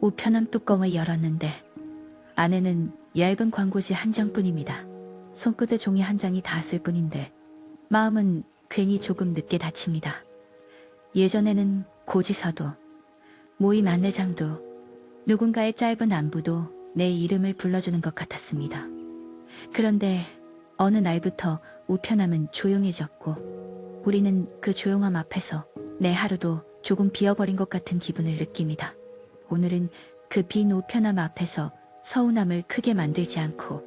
우편함 뚜껑을 열었는데 안에는 얇은 광고지 한 장뿐입니다. 손끝에 종이 한 장이 닿았을 뿐인데 마음은 괜히 조금 늦게 다칩니다. 예전에는 고지서도 모임 안내장도 누군가의 짧은 안부도 내 이름을 불러주는 것 같았습니다. 그런데 어느 날부터 우편함은 조용해졌고 우리는 그 조용함 앞에서 내 하루도 조금 비어버린 것 같은 기분을 느낍니다. 오늘은 그 빈 우편함 앞에서 서운함을 크게 만들지 않고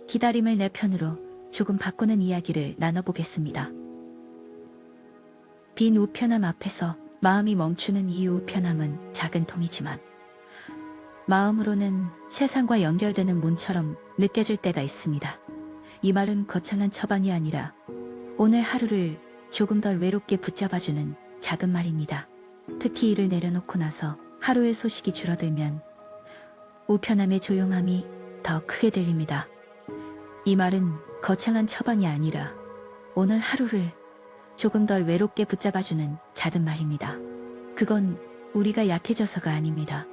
기다림을 내 편으로 조금 바꾸는 이야기를 나눠보겠습니다. 빈 우편함 앞에서 마음이 멈추는 이 우편함은 작은 통이지만 마음으로는 세상과 연결되는 문처럼 느껴질 때가 있습니다. 이 말은 거창한 처방이 아니라 오늘 하루를 조금 덜 외롭게 붙잡아주는 작은 말입니다. 특히 일을 내려놓고 나서 하루의 소식이 줄어들면 우편함의 조용함이 더 크게 들립니다. 이 말은 거창한 처방이 아니라 오늘 하루를 조금 덜 외롭게 붙잡아주는 작은 말입니다. 그건 우리가 약해져서가 아닙니다.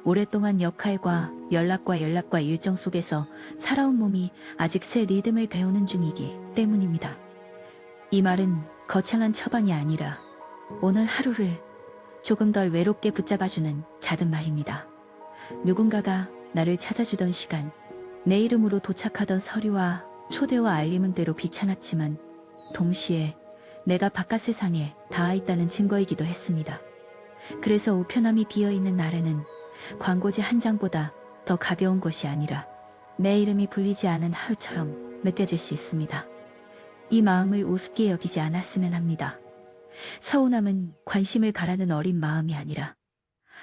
오랫동안 역할과 연락과 일정 속에서 살아온 몸이 아직 새 리듬을 배우는 중이기 때문입니다. 이 말은 거창한 처방이 아니라 오늘 하루를 조금 덜 외롭게 붙잡아주는 작은 말입니다. 누군가가 나를 찾아주던 시간, 내 이름으로 도착하던 서류와 초대와 알림은 때로 귀찮았지만 동시에 내가 바깥 세상에 닿아 있다는 증거이기도 했습니다. 그래서 우편함이 비어있는 날에는 광고지 한 장보다 더 가벼운 것이 아니라 내 이름이 불리지 않은 하루처럼 느껴질 수 있습니다. 이 마음을 우습게 여기지 않았으면 합니다. 서운함은 관심을 가라는 어린 마음이 아니라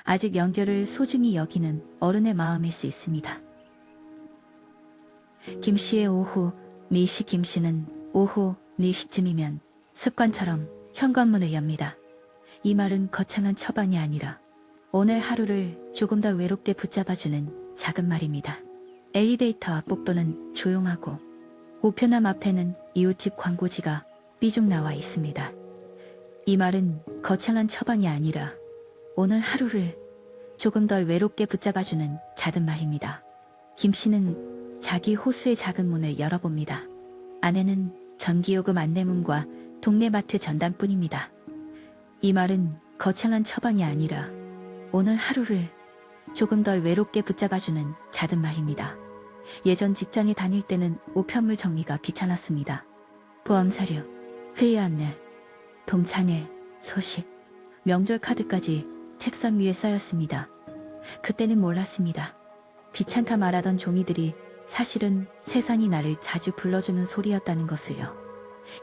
아직 연결을 소중히 여기는 어른의 마음일 수 있습니다. 김씨의 오후, 미씨 김씨는 오후 4시쯤이면 습관처럼 현관문을 엽니다. 이 말은 거창한 처방이 아니라 오늘 하루를 조금 더 외롭게 붙잡아주는 작은 말입니다. 엘리베이터 앞 복도는 조용하고 우편함 앞에는 이웃집 광고지가 삐죽 나와 있습니다. 이 말은 거창한 처방이 아니라 오늘 하루를 조금 덜 외롭게 붙잡아주는 작은 말입니다. 김씨는 자기 호수의 작은 문을 열어봅니다. 안에는 전기요금 안내문과 동네 마트 전단뿐입니다. 이 말은 거창한 처방이 아니라 오늘 하루를 조금 덜 외롭게 붙잡아주는 작은 말입니다. 예전 직장에 다닐 때는 우편물 정리가 귀찮았습니다. 보험사료, 회의 안내, 동창회, 소식, 명절 카드까지 책상 위에 쌓였습니다. 그때는 몰랐습니다. 귀찮다 말하던 종이들이 사실은 세상이 나를 자주 불러주는 소리였다는 것을요.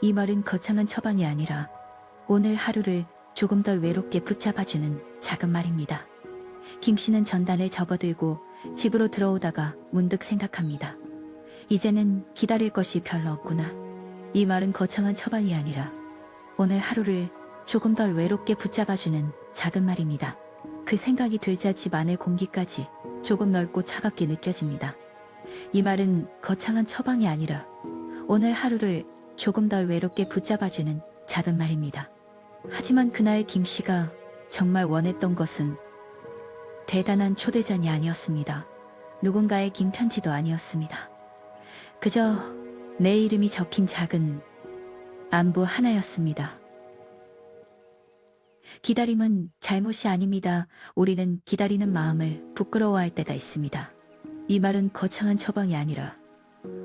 이 말은 거창한 처방이 아니라 오늘 하루를 조금 덜 외롭게 붙잡아주는 작은 말입니다. 김씨는 전단을 접어들고 집으로 들어오다가 문득 생각합니다. 이제는 기다릴 것이 별로 없구나. 이 말은 거창한 처방이 아니라 오늘 하루를 조금 덜 외롭게 붙잡아주는 작은 말입니다. 그 생각이 들자 집 안의 공기까지 조금 넓고 차갑게 느껴집니다. 이 말은 거창한 처방이 아니라 오늘 하루를 조금 덜 외롭게 붙잡아주는 작은 말입니다. 하지만 그날 김씨가 정말 원했던 것은 대단한 초대장이 아니었습니다. 누군가의 긴 편지도 아니었습니다. 그저 내 이름이 적힌 작은 안부 하나였습니다. 기다림은 잘못이 아닙니다. 우리는 기다리는 마음을 부끄러워할 때가 있습니다. 이 말은 거창한 처방이 아니라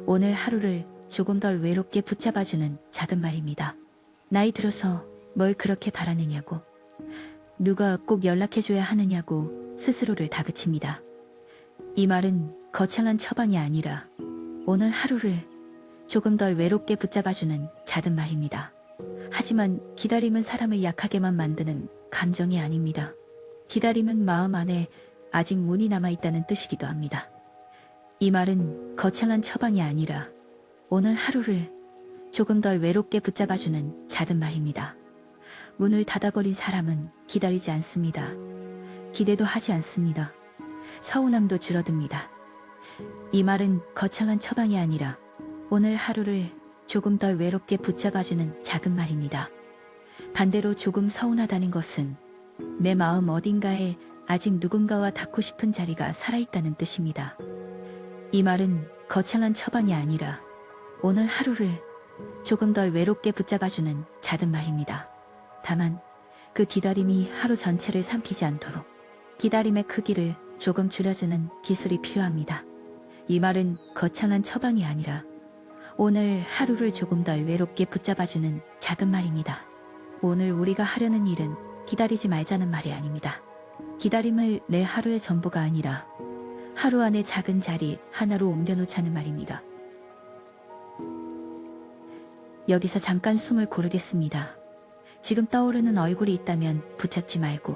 오늘 하루를 조금 덜 외롭게 붙잡아주는 작은 말입니다. 나이 들어서 뭘 그렇게 바라느냐고, 누가 꼭 연락해줘야 하느냐고 스스로를 다그칩니다. 이 말은 거창한 처방이 아니라 오늘 하루를 조금 덜 외롭게 붙잡아주는 작은 말입니다. 하지만 기다림은 사람을 약하게만 만드는 감정이 아닙니다. 기다림은 마음 안에 아직 문이 남아있다는 뜻이기도 합니다. 이 말은 거창한 처방이 아니라 오늘 하루를 조금 덜 외롭게 붙잡아주는 작은 말입니다. 문을 닫아버린 사람은 기다리지 않습니다. 기대도 하지 않습니다. 서운함도 줄어듭니다. 이 말은 거창한 처방이 아니라 오늘 하루를 조금 덜 외롭게 붙잡아주는 작은 말입니다. 반대로 조금 서운하다는 것은 내 마음 어딘가에 아직 누군가와 닿고 싶은 자리가 살아있다는 뜻입니다. 이 말은 거창한 처방이 아니라 오늘 하루를 조금 덜 외롭게 붙잡아주는 작은 말입니다. 다만 그 기다림이 하루 전체를 삼키지 않도록 기다림의 크기를 조금 줄여주는 기술이 필요합니다. 이 말은 거창한 처방이 아니라 오늘 하루를 조금 덜 외롭게 붙잡아주는 작은 말입니다. 오늘 우리가 하려는 일은 기다리지 말자는 말이 아닙니다. 기다림을 내 하루의 전부가 아니라 하루 안의 작은 자리 하나로 옮겨놓자는 말입니다. 여기서 잠깐 숨을 고르겠습니다. 지금 떠오르는 얼굴이 있다면 붙잡지 말고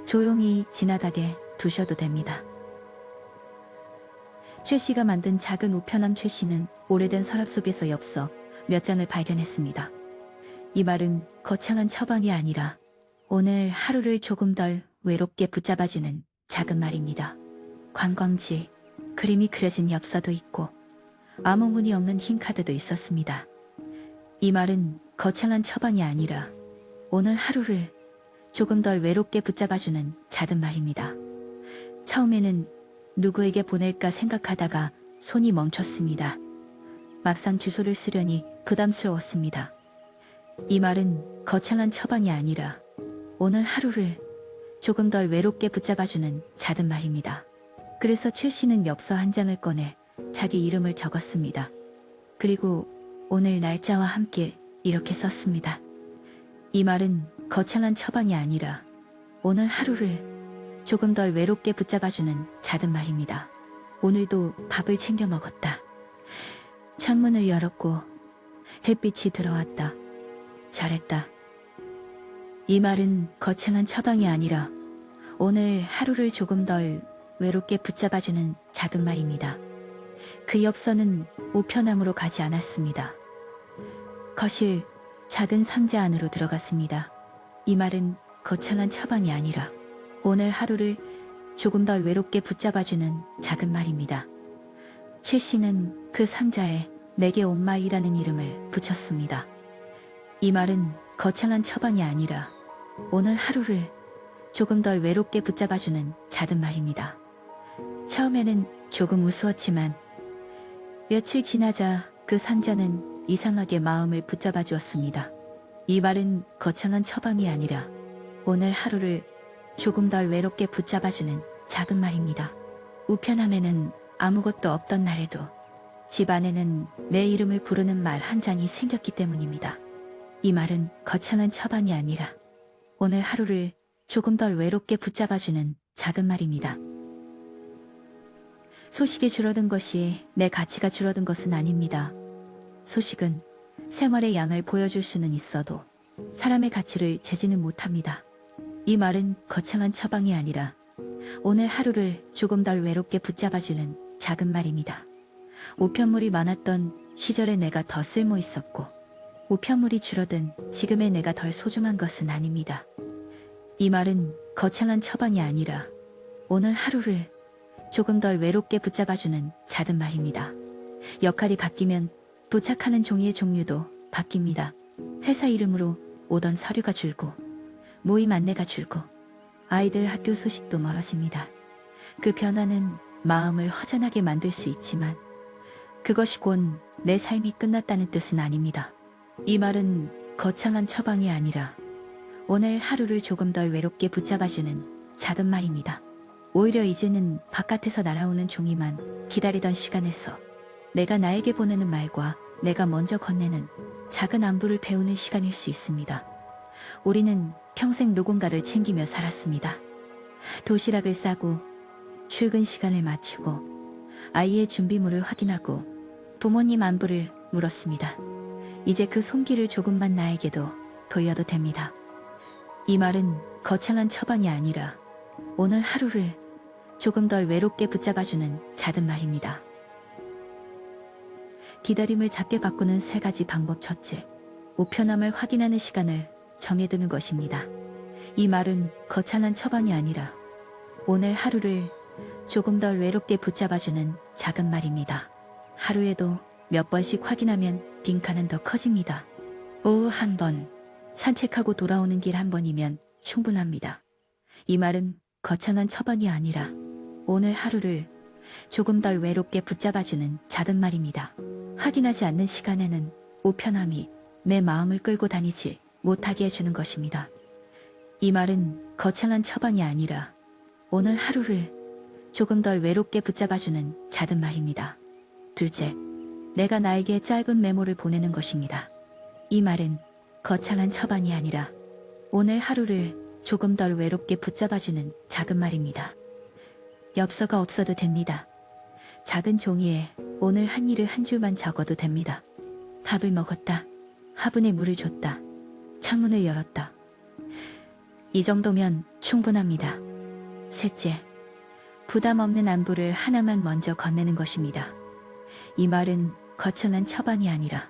조용히 지나가게 두셔도 됩니다. 최 씨가 만든 작은 우편함. 최 씨는 오래된 서랍 속에서 엽서 몇 장을 발견했습니다. 이 말은 거창한 처방이 아니라 오늘 하루를 조금 덜 외롭게 붙잡아주는 작은 말입니다. 관광지, 그림이 그려진 엽서도 있고 아무 문이 없는 흰 카드도 있었습니다. 이 말은 거창한 처방이 아니라 오늘 하루를 조금 덜 외롭게 붙잡아주는 작은 말입니다. 처음에는 누구에게 보낼까 생각하다가 손이 멈췄습니다. 막상 주소를 쓰려니 부담스러웠습니다. 이 말은 거창한 처방이 아니라 오늘 하루를 조금 덜 외롭게 붙잡아주는 작은 말입니다. 그래서 최 씨는 엽서 한 장을 꺼내 자기 이름을 적었습니다. 그리고 오늘 날짜와 함께 이렇게 썼습니다. 이 말은 거창한 처방이 아니라 오늘 하루를 조금 덜 외롭게 붙잡아주는 작은 말입니다. 오늘도 밥을 챙겨 먹었다. 창문을 열었고 햇빛이 들어왔다. 잘했다. 이 말은 거창한 처방이 아니라 오늘 하루를 조금 덜 외롭게 붙잡아주는 작은 말입니다. 그 엽서는 우편함으로 가지 않았습니다. 거실 작은 상자 안으로 들어갔습니다. 이 말은 거창한 처방이 아니라 오늘 하루를 조금 덜 외롭게 붙잡아주는 작은 말입니다. 최 씨는 그 상자에 내게 온 말이라는 이름을 붙였습니다. 이 말은 거창한 처방이 아니라 오늘 하루를 조금 덜 외롭게 붙잡아주는 작은 말입니다. 처음에는 조금 우스웠지만 며칠 지나자 그 상자는 이상하게 마음을 붙잡아 주었습니다. 이 말은 거창한 처방이 아니라 오늘 하루를 조금 덜 외롭게 붙잡아주는 작은 말입니다. 우편함에는 아무것도 없던 날에도 집 안에는 내 이름을 부르는 말 한 장이 생겼기 때문입니다. 이 말은 거창한 처방이 아니라 오늘 하루를 조금 덜 외롭게 붙잡아주는 작은 말입니다. 소식이 줄어든 것이 내 가치가 줄어든 것은 아닙니다. 소식은 생활의 양을 보여줄 수는 있어도 사람의 가치를 재지는 못합니다. 이 말은 거창한 처방이 아니라 오늘 하루를 조금 덜 외롭게 붙잡아주는 작은 말입니다. 우편물이 많았던 시절에 내가 더 쓸모 있었고 우편물이 줄어든 지금의 내가 덜 소중한 것은 아닙니다. 이 말은 거창한 처방이 아니라 오늘 하루를 조금 덜 외롭게 붙잡아주는 작은 말입니다. 역할이 바뀌면 도착하는 종이의 종류도 바뀝니다. 회사 이름으로 오던 서류가 줄고 모임 안내가 줄고 아이들 학교 소식도 멀어집니다. 그 변화는 마음을 허전하게 만들 수 있지만 그것이 곧 내 삶이 끝났다는 뜻은 아닙니다. 이 말은 거창한 처방이 아니라 오늘 하루를 조금 덜 외롭게 붙잡아주는 작은 말입니다. 오히려 이제는 바깥에서 날아오는 종이만 기다리던 시간에서 내가 나에게 보내는 말과 내가 먼저 건네는 작은 안부를 배우는 시간일 수 있습니다. 우리는 평생 누군가를 챙기며 살았습니다. 도시락을 싸고 출근 시간을 마치고 아이의 준비물을 확인하고 부모님 안부를 물었습니다. 이제 그 손길을 조금만 나에게도 돌려도 됩니다. 이 말은 거창한 처방이 아니라 오늘 하루를 조금 덜 외롭게 붙잡아주는 작은 말입니다. 기다림을 작게 바꾸는 3가지 방법. 첫째, 우편함을 확인하는 시간을 정해두는 것입니다. 이 말은 거창한 처방이 아니라 오늘 하루를 조금 덜 외롭게 붙잡아주는 작은 말입니다. 하루에도 몇 번씩 확인하면 빈칸은 더 커집니다. 오후 1번, 산책하고 돌아오는 길 1번이면 충분합니다. 이 말은 거창한 처방이 아니라 오늘 하루를 조금 덜 외롭게 붙잡아주는 작은 말입니다. 확인하지 않는 시간에는 우편함이 내 마음을 끌고 다니지 못하게 해주는 것입니다. 이 말은 거창한 처방이 아니라 오늘 하루를 조금 덜 외롭게 붙잡아주는 작은 말입니다. 둘째, 내가 나에게 짧은 메모를 보내는 것입니다. 이 말은 거창한 처방이 아니라 오늘 하루를 조금 덜 외롭게 붙잡아주는 작은 말입니다. 엽서가 없어도 됩니다. 작은 종이에 오늘 한 일을 한 줄만 적어도 됩니다. 밥을 먹었다. 화분에 물을 줬다. 창문을 열었다. 이 정도면 충분합니다. 셋째, 부담 없는 안부를 하나만 먼저 건네는 것입니다. 이 말은 거창한 처방이 아니라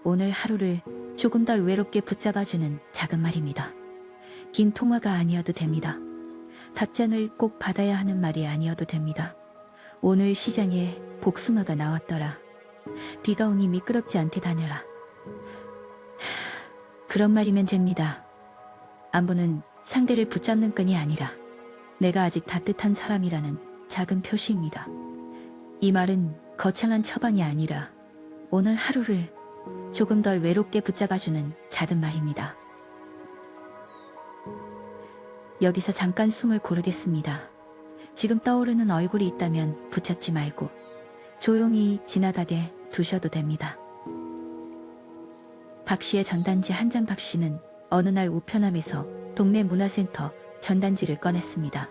오늘 하루를 조금 덜 외롭게 붙잡아주는 작은 말입니다. 긴 통화가 아니어도 됩니다. 답장을 꼭 받아야 하는 말이 아니어도 됩니다. 오늘 시장에 복숭아가 나왔더라. 비가 오니 미끄럽지 않게 다녀라. 그런 말이면 됩니다. 안부는 상대를 붙잡는 끈이 아니라 내가 아직 따뜻한 사람이라는 작은 표시입니다. 이 말은 거창한 처방이 아니라 오늘 하루를 조금 덜 외롭게 붙잡아주는 작은 말입니다. 여기서 잠깐 숨을 고르겠습니다. 지금 떠오르는 얼굴이 있다면 붙잡지 말고 조용히 지나가게 두셔도 됩니다. 박 씨의 전단지 한 장. 박 씨는 어느 날 우편함에서 동네 문화센터 전단지를 꺼냈습니다.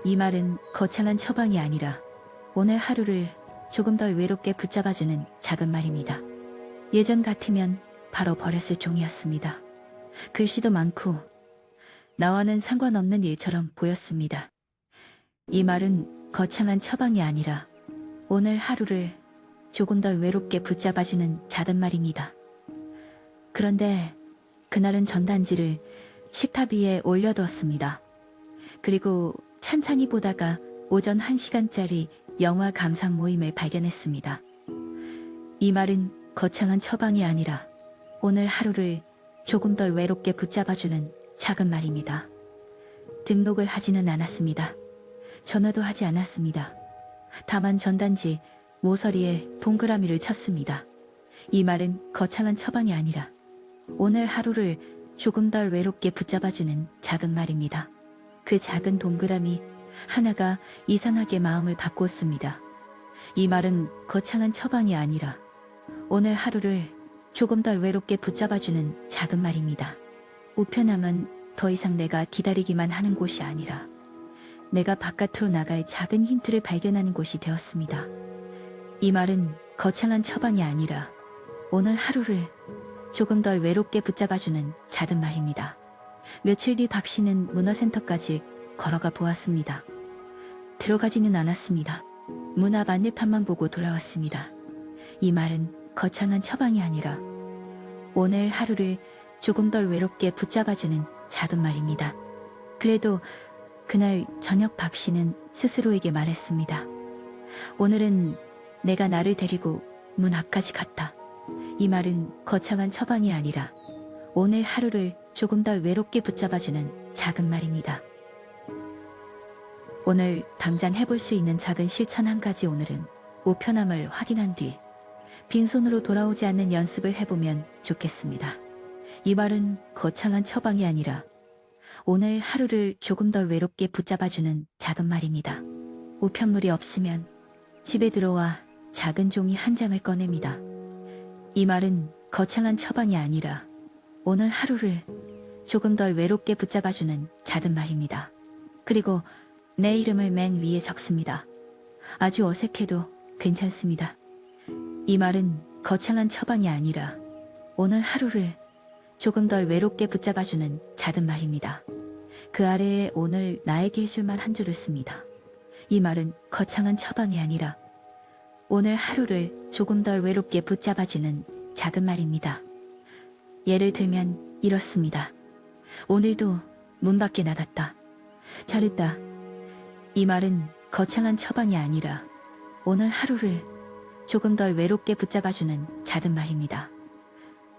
이 말은 거창한 처방이 아니라 오늘 하루를 조금 덜 외롭게 붙잡아주는 작은 말입니다. 예전 같으면 바로 버렸을 종이었습니다. 글씨도 많고 나와는 상관없는 일처럼 보였습니다. 이 말은 거창한 처방이 아니라 오늘 하루를 조금 덜 외롭게 붙잡아주는 작은 말입니다. 그런데 그날은 전단지를 식탁 위에 올려두었습니다. 그리고 찬찬히 보다가 오전 1시간짜리 영화 감상 모임을 발견했습니다. 이 말은 거창한 처방이 아니라 오늘 하루를 조금 덜 외롭게 붙잡아주는 작은 말입니다. 등록을 하지는 않았습니다. 전화도 하지 않았습니다. 다만 전단지 모서리에 동그라미를 쳤습니다. 이 말은 거창한 처방이 아니라 오늘 하루를 조금 덜 외롭게 붙잡아주는 작은 말입니다. 그 작은 동그라미 하나가 이상하게 마음을 바꾸었습니다. 이 말은 거창한 처방이 아니라 오늘 하루를 조금 덜 외롭게 붙잡아주는 작은 말입니다. 우편함은 더 이상 내가 기다리기만 하는 곳이 아니라 내가 바깥으로 나갈 작은 힌트를 발견하는 곳이 되었습니다. 이 말은 거창한 처방이 아니라 오늘 하루를 조금 덜 외롭게 붙잡아주는 작은 말입니다. 며칠 뒤 박 씨는 문화센터까지 걸어가 보았습니다. 들어가지는 않았습니다. 문 앞 안내판만 보고 돌아왔습니다. 이 말은 거창한 처방이 아니라 오늘 하루를 조금 덜 외롭게 붙잡아주는 작은 말입니다. 그래도 그날 저녁 박 씨는 스스로에게 말했습니다. 오늘은 내가 나를 데리고 문 앞까지 갔다. 이 말은 거창한 처방이 아니라 오늘 하루를 조금 덜 외롭게 붙잡아주는 작은 말입니다. 오늘 당장 해볼 수 있는 작은 실천 한 가지. 오늘은 우편함을 확인한 뒤 빈손으로 돌아오지 않는 연습을 해보면 좋겠습니다. 이 말은 거창한 처방이 아니라 오늘 하루를 조금 덜 외롭게 붙잡아주는 작은 말입니다. 우편물이 없으면 집에 들어와 작은 종이 한 장을 꺼냅니다. 이 말은 거창한 처방이 아니라 오늘 하루를 조금 덜 외롭게 붙잡아주는 작은 말입니다. 그리고 내 이름을 맨 위에 적습니다. 아주 어색해도 괜찮습니다. 이 말은 거창한 처방이 아니라 오늘 하루를 조금 덜 외롭게 붙잡아주는 작은 말입니다. 그 아래에 오늘 나에게 해줄 말 한 줄을 씁니다. 이 말은 거창한 처방이 아니라 오늘 하루를 조금 덜 외롭게 붙잡아주는 작은 말입니다. 예를 들면 이렇습니다. 오늘도 문 밖에 나갔다. 잘했다. 이 말은 거창한 처방이 아니라 오늘 하루를 조금 덜 외롭게 붙잡아주는 작은 말입니다.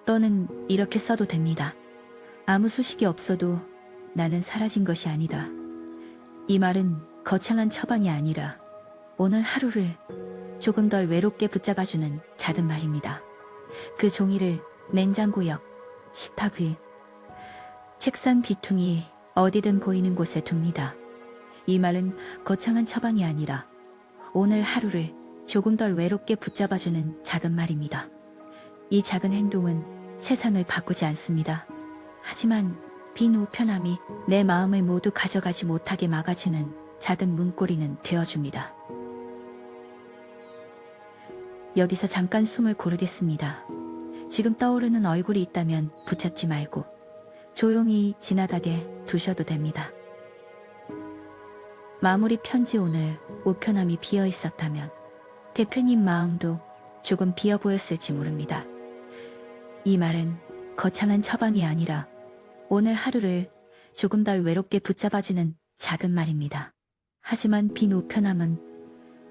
또는 이렇게 써도 됩니다. 아무 소식이 없어도 나는 사라진 것이 아니다. 이 말은 거창한 처방이 아니라 오늘 하루를 조금 덜 외롭게 붙잡아주는 작은 말입니다. 그 종이를 냉장고 옆, 식탁 위, 책상 귀퉁이 어디든 보이는 곳에 둡니다. 이 말은 거창한 처방이 아니라 오늘 하루를 조금 덜 외롭게 붙잡아주는 작은 말입니다. 이 작은 행동은 세상을 바꾸지 않습니다. 하지만 빈 우편함이 내 마음을 모두 가져가지 못하게 막아주는 작은 문고리는 되어줍니다. 여기서 잠깐 숨을 고르겠습니다. 지금 떠오르는 얼굴이 있다면 붙잡지 말고 조용히 지나가게 두셔도 됩니다. 마무리 편지. 오늘 우편함이 비어 있었다면 대표님 마음도 조금 비어 보였을지 모릅니다. 이 말은 거창한 처방이 아니라 오늘 하루를 조금 덜 외롭게 붙잡아주는 작은 말입니다. 하지만 빈 우편함은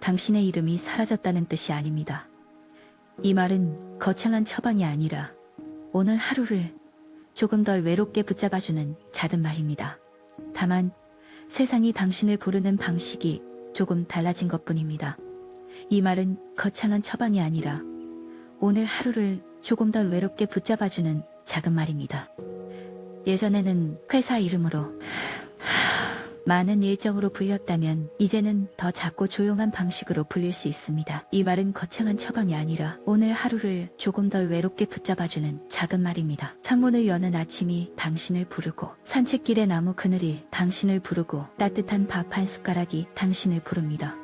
당신의 이름이 사라졌다는 뜻이 아닙니다. 이 말은 거창한 처방이 아니라 오늘 하루를 조금 덜 외롭게 붙잡아주는 작은 말입니다. 다만 세상이 당신을 부르는 방식이 조금 달라진 것뿐입니다. 이 말은 거창한 처방이 아니라 오늘 하루를 조금 덜 외롭게 붙잡아주는 작은 말입니다. 예전에는 회사 이름으로 많은 일정으로 불렸다면 이제는 더 작고 조용한 방식으로 불릴 수 있습니다. 이 말은 거창한 처방이 아니라 오늘 하루를 조금 덜 외롭게 붙잡아주는 작은 말입니다. 창문을 여는 아침이 당신을 부르고 산책길의 나무 그늘이 당신을 부르고 따뜻한 밥 한 숟가락이 당신을 부릅니다.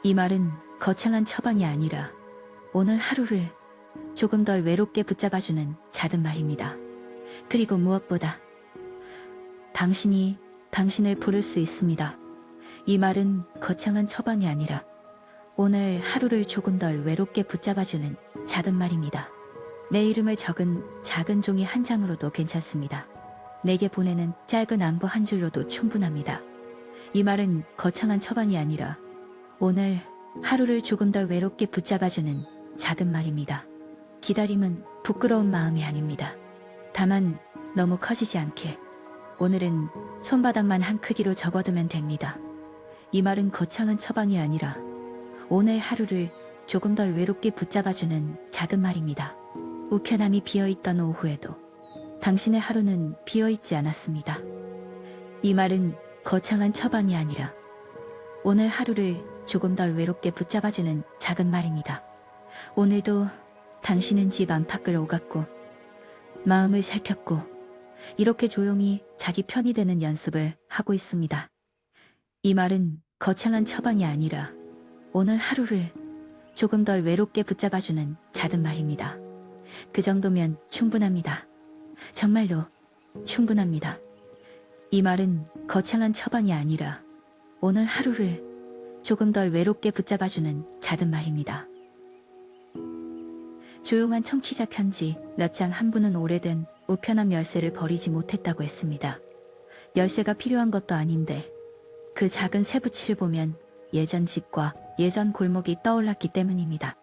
이 말은 거창한 처방이 아니라 오늘 하루를 조금 덜 외롭게 붙잡아주는 작은 말입니다. 그리고 무엇보다 당신이 당신을 부를 수 있습니다. 이 말은 거창한 처방이 아니라 오늘 하루를 조금 덜 외롭게 붙잡아주는 작은 말입니다. 내 이름을 적은 작은 종이 한 장으로도 괜찮습니다. 내게 보내는 짧은 안부 한 줄로도 충분합니다. 이 말은 거창한 처방이 아니라 오늘 하루를 조금 덜 외롭게 붙잡아주는 작은 말입니다. 기다림은 부끄러운 마음이 아닙니다. 다만 너무 커지지 않게 오늘은 손바닥만 한 크기로 접어두면 됩니다. 이 말은 거창한 처방이 아니라 오늘 하루를 조금 덜 외롭게 붙잡아주는 작은 말입니다. 우편함이 비어있던 오후에도 당신의 하루는 비어있지 않았습니다. 이 말은 거창한 처방이 아니라 오늘 하루를 조금 덜 외롭게 붙잡아주는 작은 말입니다. 오늘도 당신은 집 안팎을 오갔고 마음을 살폈고 이렇게 조용히 자기 편이 되는 연습을 하고 있습니다. 이 말은 거창한 처방이 아니라 오늘 하루를 조금 덜 외롭게 붙잡아주는 작은 말입니다. 그 정도면 충분합니다. 정말로 충분합니다. 이 말은 거창한 처방이 아니라 오늘 하루를 조금 덜 외롭게 붙잡아주는 작은 말입니다. 조용한 청취자 편지 몇 장. 한 분은 오래된 우편함 열쇠를 버리지 못했다고 했습니다. 열쇠가 필요한 것도 아닌데 그 작은 쇠붙이를 보면 예전 집과 예전 골목이 떠올랐기 때문입니다.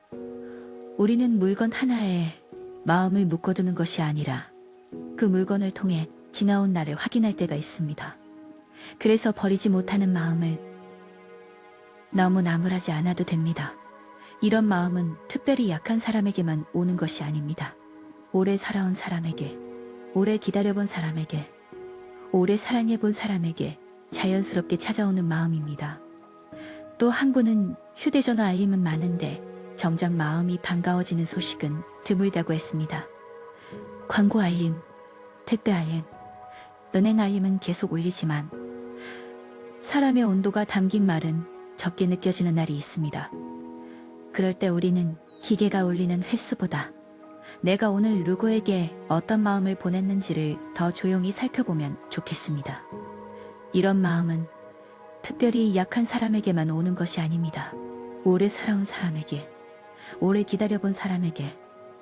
우리는 물건 하나에 마음을 묶어두는 것이 아니라 그 물건을 통해 지나온 나를 확인할 때가 있습니다. 그래서 버리지 못하는 마음을 너무 나무라지 않아도 됩니다. 이런 마음은 특별히 약한 사람에게만 오는 것이 아닙니다. 오래 살아온 사람에게, 오래 기다려본 사람에게, 오래 사랑해본 사람에게 자연스럽게 찾아오는 마음입니다. 또 한 분은 휴대전화 알림은 많은데 정작 마음이 반가워지는 소식은 드물다고 했습니다. 광고 알림, 택배 알림, 은행 알림은 계속 울리지만 사람의 온도가 담긴 말은 적게 느껴지는 날이 있습니다. 그럴 때 우리는 기계가 울리는 횟수보다 내가 오늘 누구에게 어떤 마음을 보냈는지를 더 조용히 살펴보면 좋겠습니다. 이런 마음은 특별히 약한 사람에게만 오는 것이 아닙니다. 오래 살아온 사람에게, 오래 기다려본 사람에게,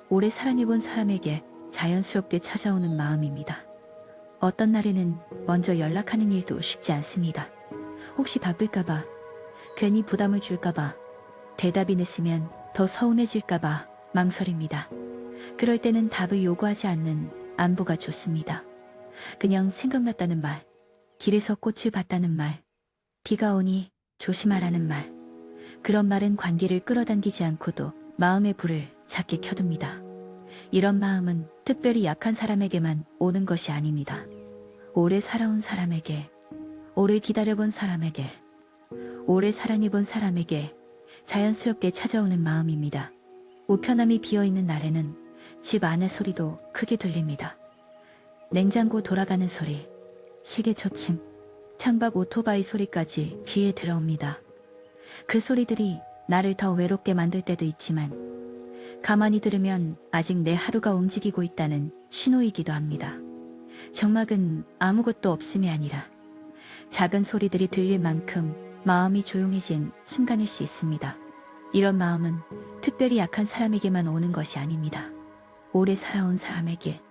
오래 사랑해본 사람에게 자연스럽게 찾아오는 마음입니다. 어떤 날에는 먼저 연락하는 일도 쉽지 않습니다. 혹시 바쁠까봐, 괜히 부담을 줄까봐, 대답이 늦으면 더 서운해질까봐 망설입니다. 그럴 때는 답을 요구하지 않는 안부가 좋습니다. 그냥 생각났다는 말, 길에서 꽃을 봤다는 말, 비가 오니 조심하라는 말. 그런 말은 관계를 끌어당기지 않고도 마음의 불을 작게 켜둡니다. 이런 마음은 특별히 약한 사람에게만 오는 것이 아닙니다. 오래 살아온 사람에게, 오래 기다려본 사람에게, 오래 사랑해본 사람에게 자연스럽게 찾아오는 마음입니다. 우편함이 비어있는 날에는 집 안의 소리도 크게 들립니다. 냉장고 돌아가는 소리, 시계 초침, 창밖 오토바이 소리까지 귀에 들어옵니다. 그 소리들이 나를 더 외롭게 만들 때도 있지만 가만히 들으면 아직 내 하루가 움직이고 있다는 신호이기도 합니다. 정막은 아무것도 없음이 아니라 작은 소리들이 들릴 만큼 마음이 조용해진 순간일 수 있습니다. 이런 마음은 특별히 약한 사람에게만 오는 것이 아닙니다. 오래 살아온 사람에게,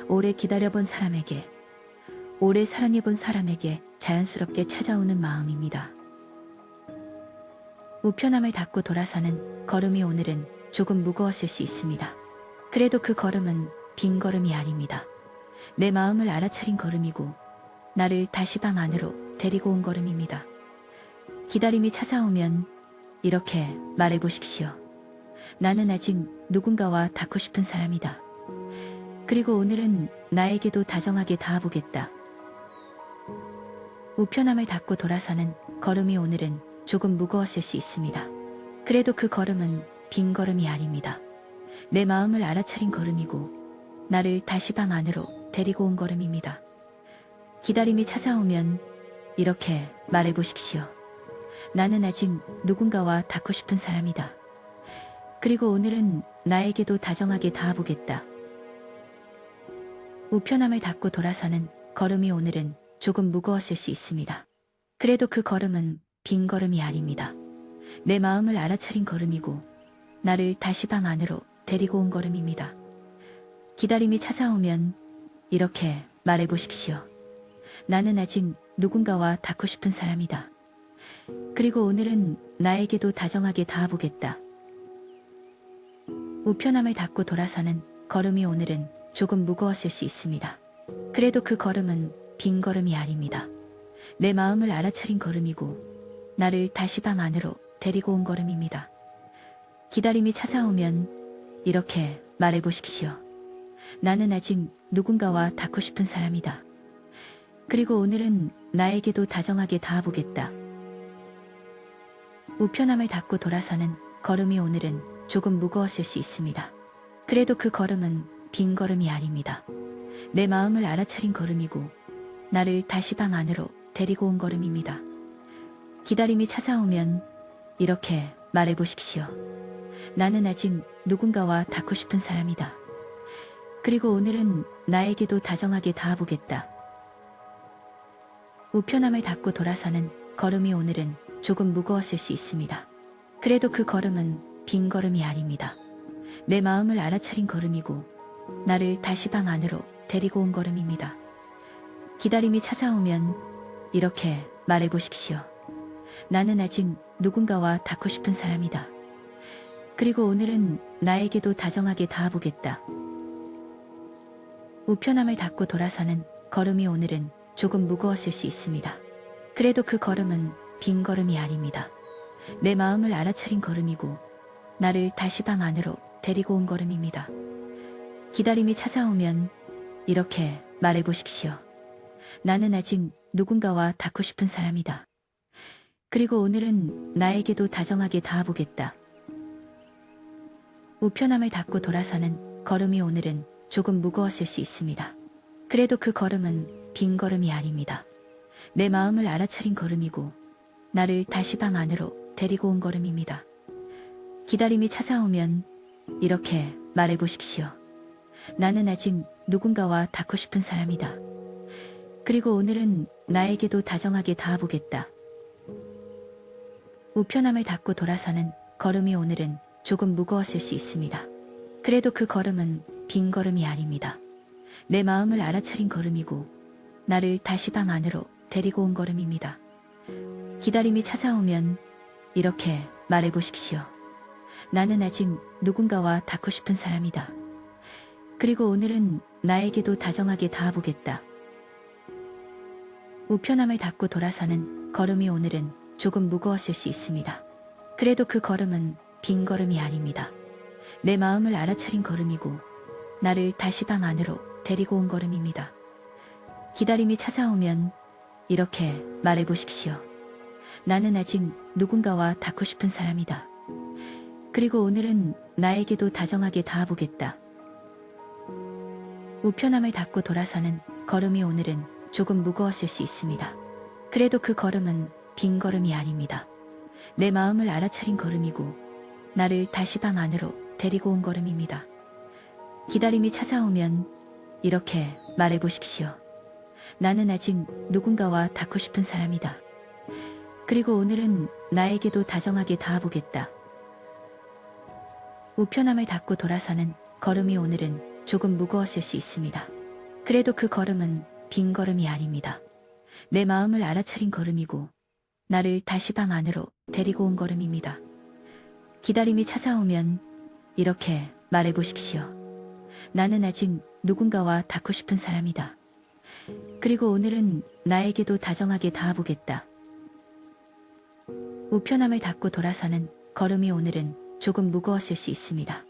오래 기다려본 사람에게, 오래 사랑해본 사람에게 자연스럽게 찾아오는 마음입니다. 우편함을 닫고 돌아서는 걸음이 오늘은 조금 무거웠을 수 있습니다. 그래도 그 걸음은 빈 걸음이 아닙니다. 내 마음을 알아차린 걸음이고 나를 다시 방 안으로 데리고 온 걸음입니다. 기다림이 찾아오면 이렇게 말해보십시오. 나는 아직 누군가와 닿고 싶은 사람이다. 그리고 오늘은 나에게도 다정하게 닿아보겠다. 우편함을 닫고 돌아서는 걸음이 오늘은 조금 무거웠을 수 있습니다. 그래도 그 걸음은 빈 걸음이 아닙니다. 내 마음을 알아차린 걸음이고 나를 다시 방 안으로 데리고 온 걸음입니다. 기다림이 찾아오면 이렇게 말해보십시오. 나는 아직 누군가와 닿고 싶은 사람이다. 그리고 오늘은 나에게도 다정하게 닿아보겠다. 우편함을 닫고 돌아서는 걸음이 오늘은 조금 무거웠을 수 있습니다. 그래도 그 걸음은 빈 걸음이 아닙니다. 내 마음을 알아차린 걸음이고 나를 다시 방 안으로 데리고 온 걸음입니다. 기다림이 찾아오면 이렇게 말해보십시오. 나는 아직 누군가와 닿고 싶은 사람이다. 그리고 오늘은 나에게도 다정하게 닿아보겠다. 우편함을 닫고 돌아서는 걸음이 오늘은 조금 무거웠을 수 있습니다. 그래도 그 걸음은 빈 걸음이 아닙니다. 내 마음을 알아차린 걸음이고 나를 다시 방 안으로 데리고 온 걸음입니다. 기다림이 찾아오면 이렇게 말해보십시오. 나는 아직 누군가와 닿고 싶은 사람이다. 그리고 오늘은 나에게도 다정하게 닿아보겠다. 우편함을 닫고 돌아서는 걸음이 오늘은 조금 무거웠을 수 있습니다. 그래도 그 걸음은 빈 걸음이 아닙니다. 내 마음을 알아차린 걸음이고 나를 다시 방 안으로 데리고 온 걸음입니다. 기다림이 찾아오면 이렇게 말해보십시오. 나는 아직 누군가와 닿고 싶은 사람이다. 그리고 오늘은 나에게도 다정하게 닿아보겠다. 우편함을 닫고 돌아서는 걸음이 오늘은 조금 무거웠을 수 있습니다. 그래도 그 걸음은 빈 걸음이 아닙니다. 내 마음을 알아차린 걸음이고 나를 다시 방 안으로 데리고 온 걸음입니다. 기다림이 찾아오면 이렇게 말해보십시오. 나는 아직 누군가와 닿고 싶은 사람이다. 그리고 오늘은 나에게도 다정하게 닿아보겠다. 우편함을 닫고 돌아서는 걸음이 오늘은 조금 무거웠을 수 있습니다. 그래도 그 걸음은 빈 걸음이 아닙니다. 내 마음을 알아차린 걸음이고 나를 다시 방 안으로 데리고 온 걸음입니다. 기다림이 찾아오면 이렇게 말해보십시오. 나는 아직 누군가와 닿고 싶은 사람이다. 그리고 오늘은 나에게도 다정하게 닿아보겠다. 우편함을 닫고 돌아서는 걸음이 오늘은 조금 무거웠을 수 있습니다. 그래도 그 걸음은 빈 걸음이 아닙니다. 내 마음을 알아차린 걸음이고 나를 다시 방 안으로 데리고 온 걸음입니다. 기다림이 찾아오면 이렇게 말해보십시오. 나는 아직 누군가와 닿고 싶은 사람이다. 그리고 오늘은 나에게도 다정하게 닿아보겠다. 우편함을 닫고 돌아서는 걸음이 오늘은 조금 무거웠을 수 있습니다. 그래도 그 걸음은 빈 걸음이 아닙니다. 내 마음을 알아차린 걸음이고 나를 다시 방 안으로 데리고 온 걸음입니다. 기다림이 찾아오면 이렇게 말해보십시오. 나는 아직 누군가와 닿고 싶은 사람이다. 그리고 오늘은 나에게도 다정하게 닿아보겠다. 우편함을 닫고 돌아서는 걸음이 오늘은 조금 무거웠을 수 있습니다. 그래도 그 걸음은 빈 걸음이 아닙니다. 내 마음을 알아차린 걸음이고 나를 다시 방 안으로 데리고 온 걸음입니다. 기다림이 찾아오면 이렇게 말해보십시오. 나는 아직 누군가와 닿고 싶은 사람이다. 그리고 오늘은 나에게도 다정하게 닿아보겠다. 우편함을 닫고 돌아서는 걸음이 오늘은 조금 무거웠을 수 있습니다. 그래도 그 걸음은 빈 걸음이 아닙니다. 내 마음을 알아차린 걸음이고 나를 다시 방 안으로 데리고 온 걸음입니다. 기다림이 찾아오면 이렇게 말해보십시오. 나는 아직 누군가와 닿고 싶은 사람이다. 그리고 오늘은 나에게도 다정하게 닿아보겠다. 우편함을 닫고 돌아서는 걸음이 오늘은 조금 무거웠을 수 있습니다. 그래도 그 걸음은 빈 걸음이 아닙니다. 내 마음을 알아차린 걸음이고 나를 다시 방 안으로 데리고 온 걸음입니다. 기다림이 찾아오면 이렇게 말해보십시오. 나는 아직 누군가와 닿고 싶은 사람이다. 그리고 오늘은 나에게도 다정하게 닿아보겠다. 우편함을 닫고 돌아서는 걸음이 오늘은 조금 무거웠을 수 있습니다.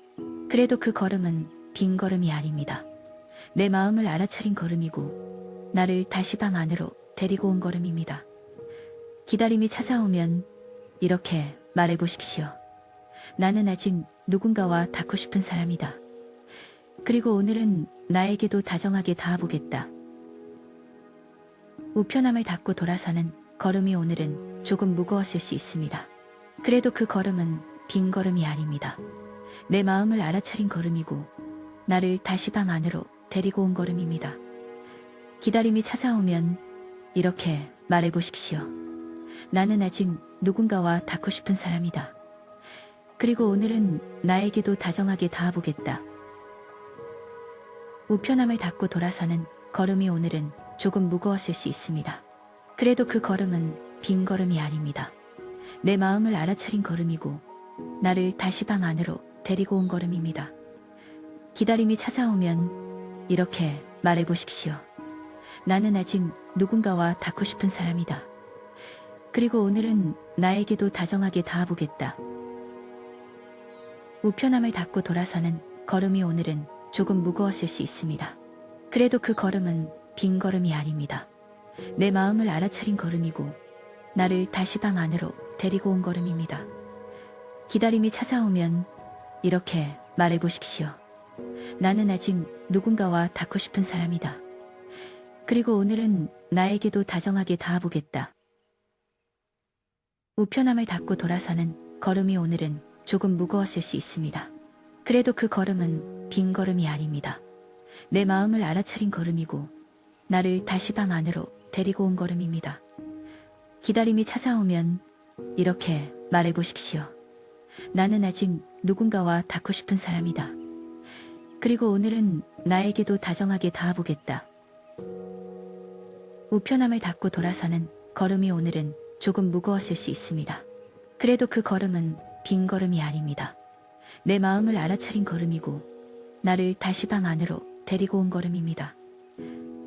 그래도 그 걸음은 빈 걸음이 아닙니다. 내 마음을 알아차린 걸음이고 나를 다시 방 안으로 데리고 온 걸음입니다. 기다림이 찾아오면 이렇게 말해보십시오. 나는 아직 누군가와 닿고 싶은 사람이다. 그리고 오늘은 나에게도 다정하게 닿아보겠다. 우편함을 닫고 돌아서는 걸음이 오늘은 조금 무거웠을 수 있습니다. 그래도 그 걸음은 빈 걸음이 아닙니다. 내 마음을 알아차린 걸음이고 나를 다시 방 안으로 데리고 온 걸음입니다. 기다림이 찾아오면 이렇게 말해보십시오. 나는 아직 누군가와 닿고 싶은 사람이다. 그리고 오늘은 나에게도 다정하게 닿아보겠다. 우편함을 닫고 돌아서는 걸음이 오늘은 조금 무거웠을 수 있습니다. 그래도 그 걸음은 빈 걸음이 아닙니다. 내 마음을 알아차린 걸음이고 나를 다시 방 안으로 데리고 온 걸음입니다. 기다림이 찾아오면 이렇게 말해보십시오. 나는 아직 누군가와 닿고 싶은 사람이다. 그리고 오늘은 나에게도 다정하게 닿아보겠다. 우편함을 닫고 돌아서는 걸음이 오늘은 조금 무거웠을 수 있습니다. 그래도 그 걸음은 빈 걸음이 아닙니다. 내 마음을 알아차린 걸음이고 나를 다시 방 안으로 데리고 온 걸음입니다. 기다림이 찾아오면 이렇게 말해보십시오. 나는 아직 누군가와 닿고 싶은 사람이다. 그리고 오늘은 나에게도 다정하게 닿아보겠다. 우편함을 닫고 돌아서는 걸음이 오늘은 조금 무거웠을 수 있습니다. 그래도 그 걸음은 빈 걸음이 아닙니다. 내 마음을 알아차린 걸음이고 나를 다시 방 안으로 데리고 온 걸음입니다. 기다림이 찾아오면 이렇게 말해보십시오. 나는 아직 누군가와 닿고 싶은 사람이다. 그리고 오늘은 나에게도 다정하게 닿아보겠다. 우편함을 닫고 돌아서는 걸음이 오늘은 조금 무거웠을 수 있습니다. 그래도 그 걸음은 빈 걸음이 아닙니다. 내 마음을 알아차린 걸음이고 나를 다시 방 안으로 데리고 온 걸음입니다.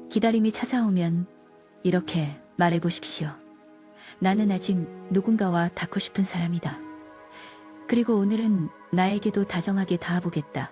기다림이 찾아오면 이렇게 말해보십시오. 나는 아직 누군가와 닿고 싶은 사람이다. 그리고 오늘은 나에게도 다정하게 닿아보겠다.